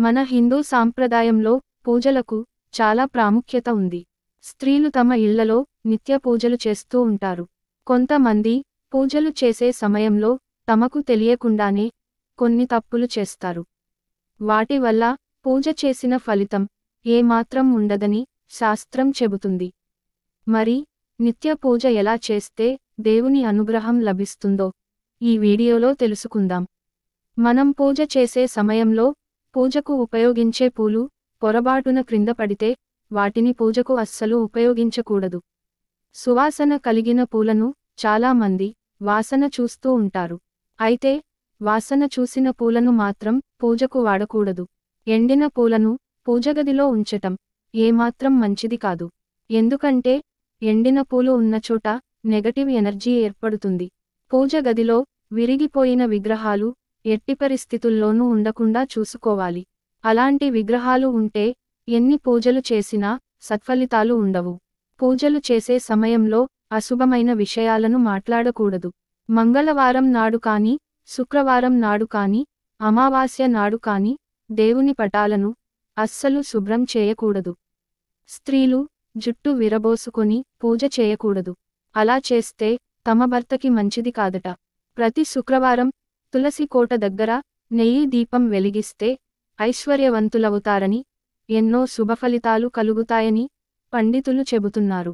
మన హిందూ సాంప్రదాయంలో పూజలకు చాలా ప్రాముఖ్యత ఉంది. స్త్రీలు తమ ఇళ్లలో నిత్య పూజలు చేస్తూ ఉంటారు. కొంతమంది పూజలు చేసే సమయంలో తమకు తెలియకుండానే కొన్ని తప్పులు చేస్తారు. వాటి వల్ల పూజ చేసిన ఫలితం ఏమాత్రం ఉండదని శాస్త్రం చెబుతుంది. మరి నిత్య పూజ ఎలా చేస్తే దేవుని అనుగ్రహం లభిస్తుందో ఈ వీడియోలో తెలుసుకుందాం. మనం పూజ చేసే సమయంలో పూజకు ఉపయోగించే పూలు పొరబాటున క్రింద పడితే వాటిని పూజకు అస్సలు ఉపయోగించకూడదు. సువాసన కలిగిన పూలను చాలా మంది వాసన చూస్తూ ఉంటారు. అయితే వాసన చూసిన పూలను మాత్రం పూజకు వాడకూడదు. ఎండిన పూలను పూజగదిలో ఉంచటం ఏమాత్రం మంచిది కాదు. ఎందుకంటే ఎండిన పూలు ఉన్నచోట నెగటివ్ ఎనర్జీ ఏర్పడుతుంది. పూజ గదిలో విరిగిపోయిన విగ్రహాలు ఎట్టి పరిస్థితుల్లోనూ ఉండకుండా చూసుకోవాలి. అలాంటి విగ్రహాలు ఉంటే ఎన్ని పూజలు చేసినా సత్ఫలితాలు ఉండవు. పూజలు చేసే సమయంలో అశుభమైన విషయాలను మాట్లాడకూడదు. మంగళవారం నాడు కానీ, శుక్రవారం నాడు కానీ, అమావాస్య నాడు కానీ దేవుని పటాలను అస్సలు శుభ్రం చేయకూడదు. స్త్రీలు జుట్టు విరబోసుకొని పూజ చేయకూడదు. అలా చేస్తే తమ భర్తకి మంచిది కాదట. ప్రతి శుక్రవారం తులసి కోట దగ్గర నెయ్యి దీపం వెలిగిస్తే ఐశ్వర్యవంతులవుతారని, ఎన్నో శుభఫలితాలు కలుగుతాయని పండితులు చెబుతున్నారు.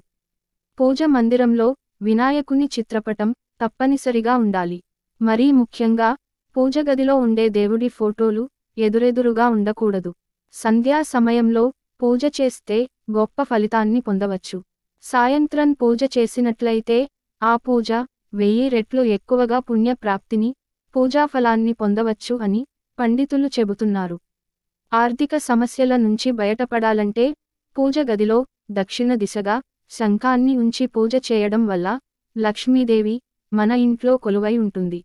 పూజ మందిరంలో వినాయకుని చిత్రపటం తప్పనిసరిగా ఉండాలి. మరీ ముఖ్యంగా పూజగదిలో ఉండే దేవుడి ఫోటోలు ఎదురెదురుగా ఉండకూడదు. సంధ్యా సమయంలో పూజ చేస్తే గొప్ప ఫలితాన్ని పొందవచ్చు. సాయంత్రం పూజ చేసినట్లయితే ఆ పూజ 1000 రెట్లు ఎక్కువగా పుణ్య ప్రాప్తిని, పూజాఫలాన్ని పొందవచ్చు అని పండితులు చెబుతున్నారు. ఆర్థిక సమస్యల నుంచి బయటపడాలంటే పూజ గదిలో దక్షిణ దిశగా శంఖాన్ని ఉంచి పూజ చేయడం వల్ల లక్ష్మీదేవి మన ఇంట్లో కొలువై ఉంటుంది.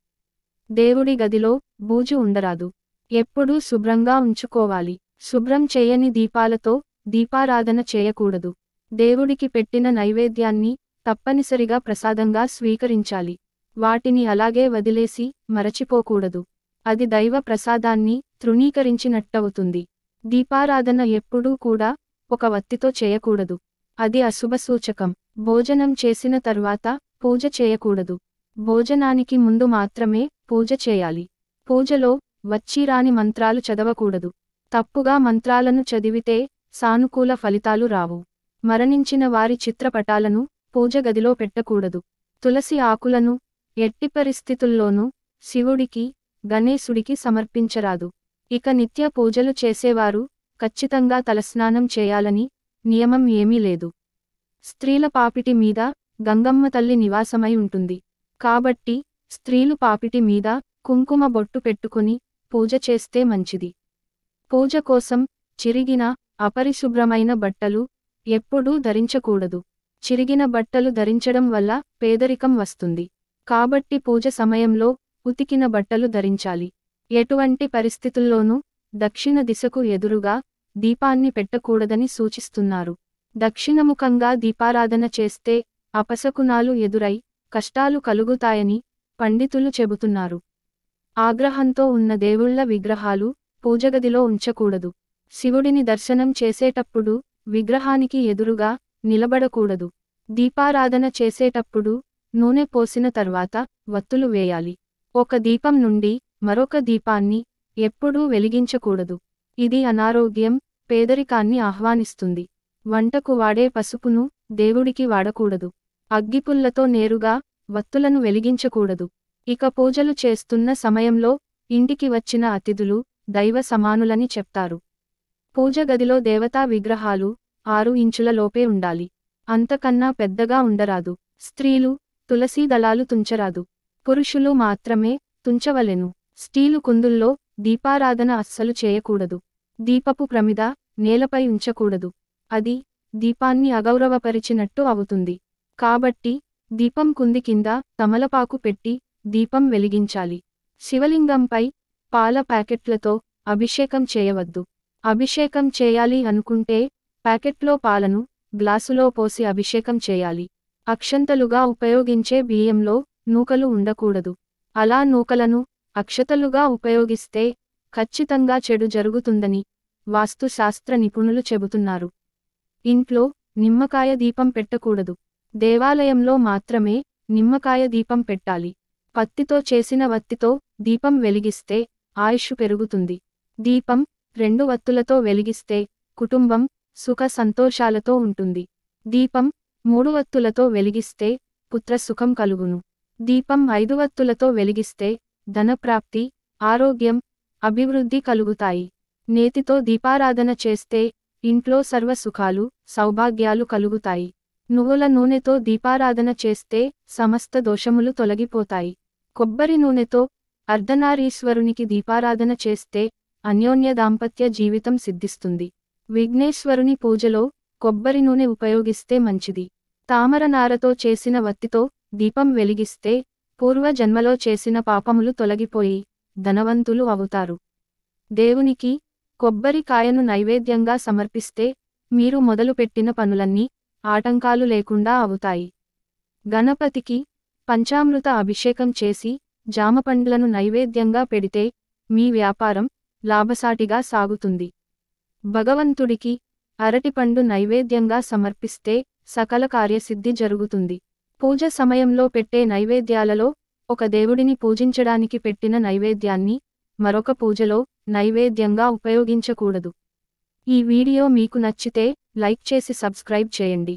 దేవుడి గదిలో బూజు ఉండరాదు. ఎప్పుడూ శుభ్రంగా ఉంచుకోవాలి. శుభ్రం చేయని దీపాలతో దీపారాధన చేయకూడదు. దేవుడికి పెట్టిన నైవేద్యాన్ని తప్పనిసరిగా ప్రసాదంగా స్వీకరించాలి. వాటిని అలాగే వదిలేసి మరచిపోకూడదు. అది దైవ ప్రసాదాన్ని తృణీకరించినట్టవుతుంది. దీపారాధన ఎప్పుడూ కూడా ఒక వత్తితో చేయకూడదు. అది అశుభసూచకం. భోజనం చేసిన తర్వాత పూజ చేయకూడదు. భోజనానికి ముందు మాత్రమే పూజ చేయాలి. పూజలో వచ్చిరాని మంత్రాలు చదవకూడదు. తప్పుగా మంత్రాలను చదివితే సానుకూల ఫలితాలు రావు. మరణించిన వారి చిత్రపటాలను పూజ గదిలో పెట్టకూడదు. తులసి ఆకులను ఎట్టి పరిస్థితుల్లోనూ శివుడికి, గణేశుడికి సమర్పించరాదు. ఇక నిత్య పూజలు చేసేవారు ఖచ్చితంగా తలస్నానం చేయాలని నియమం ఏమీ లేదు. స్త్రీల పాపిటి మీద గంగమ్మ తల్లి నివాసమై ఉంటుంది. కాబట్టి స్త్రీలు పాపిటి మీద కుంకుమ బొట్టు పెట్టుకుని పూజ చేస్తే మంచిది. పూజ కోసం చిరిగిన, అపరిశుభ్రమైన బట్టలు ఎప్పుడూ ధరించకూడదు. చిరిగిన బట్టలు ధరించడం వల్ల పేదరికం వస్తుంది. కాబట్టి పూజ సమయంలో ఉతికిన బట్టలు ధరించాలి. ఎటువంటి పరిస్థితుల్లోనూ దక్షిణ దిశకు ఎదురుగా దీపాన్ని పెట్టకూడదని సూచిస్తున్నారు. దక్షిణముఖంగా దీపారాధన చేస్తే అపశకునాలు ఎదురై కష్టాలు కలుగుతాయని పండితులు చెబుతున్నారు. ఆగ్రహంతో ఉన్న దేవుళ్ళ విగ్రహాలు పూజగదిలో ఉంచకూడదు. శివుడిని దర్శనం చేసేటప్పుడు విగ్రహానికి ఎదురుగా నిలబడకూడదు. దీపారాధన చేసేటప్పుడు నూనె పోసిన తర్వాత వత్తులు వేయాలి. ఒక దీపం నుండి మరొక దీపాన్ని ఎప్పుడూ వెలిగించకూడదు. ఇది అనారోగ్యం, పేదరికాన్ని ఆహ్వానిస్తుంది. వంటకు వాడే పసుపును దేవుడికి వాడకూడదు. అగ్గిపుల్లతో నేరుగా వత్తులను వెలిగించకూడదు. ఇక పూజలు చేస్తున్న సమయంలో ఇంటికి వచ్చిన అతిథులు దైవ సమానులని చెప్తారు. పూజ గదిలో దేవతా విగ్రహాలు 6 ఇంచుల లోపే ఉండాలి. అంతకన్నా పెద్దగా ఉండరాదు. స్త్రీలు తులసీ దళాలు తుంచరాదు. పురుషులు మాత్రమే తుంచవలెను. స్టీలు కుందుల్లో దీపారాధన అస్సలు చేయకూడదు. దీపపు ప్రమిద నేలపై ఉంచకూడదు. అది దీపాన్ని అగౌరవపరిచినట్టు అవుతుంది. కాబట్టి దీపం కుంది కింద తమలపాకు పెట్టి దీపం వెలిగించాలి. శివలింగంపై పాల ప్యాకెట్లతో అభిషేకం చేయవద్దు. అభిషేకం చేయాలి అనుకుంటే ప్యాకెట్లో పాలను గ్లాసులో పోసి అభిషేకం చేయాలి. అక్షంతలుగా ఉపయోగించే బియ్యంలో నూకలు ఉండకూడదు. అలా నూకలను అక్షతలుగా ఉపయోగిస్తే ఖచ్చితంగా చెడు జరుగుతుందని వాస్తు శాస్త్ర నిపుణులు చెబుతున్నారు. ఇంట్లో నిమ్మకాయ దీపం పెట్టకూడదు. దేవాలయంలో మాత్రమే నిమ్మకాయ దీపం పెట్టాలి. పత్తితో చేసిన వత్తితో దీపం వెలిగిస్తే ఆయుష్ పెరుగుతుంది. దీపం 2 వత్తులతో వెలిగిస్తే కుటుంబం సుఖ సంతోషాలతో ఉంటుంది. దీపం 3 వత్తులతో వెలిగిస్తే పుత్ర సుఖం కలుగును. దీపం 5 వత్తులతో వెలిగిస్తే ధనప్రాప్తి, ఆరోగ్యం, అభివృద్ధి కలుగుతాయి. నేతితో దీపారాధన చేస్తే ఇంట్లో సర్వ సుఖాలు, సౌభాగ్యాలు కలుగుతాయి. నువ్వుల నూనెతో దీపారాధన చేస్తే సమస్త దోషములు తొలగిపోతాయి. కొబ్బరి నూనెతో అర్ధనారీశ్వరునికి దీపారాధన చేస్తే అన్యోన్య దాంపత్య జీవితం సిద్ధిస్తుంది. విఘ్నేశ్వరుని పూజలో కొబ్బరి నూనె ఉపయోగిస్తే మంచిది. తామర నారతో చేసిన వత్తితో దీపం వెలిగిస్తే పూర్వ జన్మలో చేసిన పాపములు తొలగిపోయి ధనవంతులు అవుతారు. దేవునికి కొబ్బరికాయను నైవేద్యంగా సమర్పిస్తే మీరు మొదలుపెట్టిన పనులన్నీ ఆటంకాలు లేకుండా అవుతాయి. గణపతికి పంచామృత అభిషేకం చేసి జామపండ్లను నైవేద్యంగా పెడితే మీ వ్యాపారం లాభసాటిగా సాగుతుంది. భగవంతుడికి అరటిపండు నైవేద్యంగా సమర్పిస్తే సకల కార్యసిద్ధి జరుగుతుంది. పూజ సమయంలో పెట్టే నైవేద్యాలలో ఒక దేవుడిని పూజించడానికి పెట్టిన నైవేద్యాన్ని మరొక పూజలో నైవేద్యంగా ఉపయోగించకూడదు. ఈ వీడియో మీకు నచ్చితే లైక్ చేసి సబ్స్క్రైబ్ చేయండి.